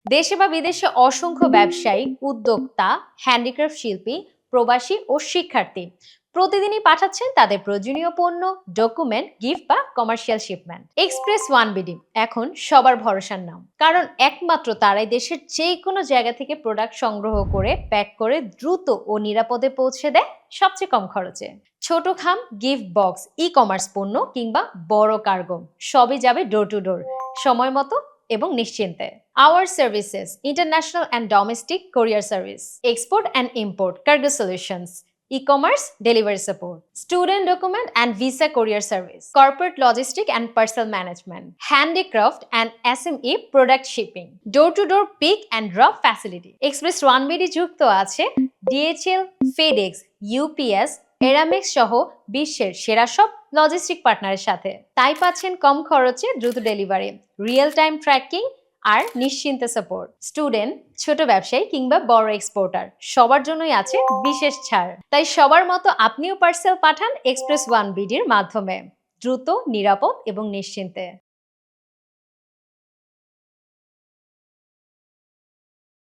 দেশে বা বিদেশে অসংখ্য ব্যবসায়ী, উদ্যোক্তা, হ্যান্ডিক্রাফট শিল্পী, প্রবাসী ও শিক্ষার্থী প্রতিদিনই পাঠাচ্ছেন তাদের প্রয়োজনীয় পণ্য, ডকুমেন্ট, গিফট বা commercial shipment. Express one BD এখন সবার ভরসার নাম, কারণ একমাত্র তারাই দেশের যে কোনো জায়গা থেকে প্রোডাক্ট সংগ্রহ করে প্যাক করে দ্রুত ও নিরাপদে পৌঁছে দেয় সবচেয়ে কম খরচে। ছোট খাম, গিফট বক্স, ই কমার্স পণ্য কিংবা বড় কার্গো, সবই যাবে ডোর টু ডোর, সময় মতো এবং নিশ্চিন্তে। Our services: international and domestic courier service, export and import cargo solutions, e-commerce delivery support, student document and visa courier service, corporate logistic and parcel management, handicraft and SME product shipping, door to door pick and drop facility. Express 1BD যুক্ত আছে DHL, FedEx, UPS, এরামেক্স সহ বিশ্বের সেরা সব logistic পার্টনারের সাথে। তাই পাচ্ছেন কম খরচে দ্রুত ডেলিভারি, রিয়েল টাইম ট্র্যাকিং আর নিশ্চিন্তে সাপোর্ট। স্টুডেন্ট, ছোট ব্যবসায়ী কিংবা বড় এক্সপোর্টার, সবার জন্যই আছে বিশেষ ছাড়। তাই সবার মতো আপনিও পার্সেল পাঠান এক্সপ্রেস ওয়ান বিডির মাধ্যমে, দ্রুত, নিরাপদ এবং নিশ্চিন্তে।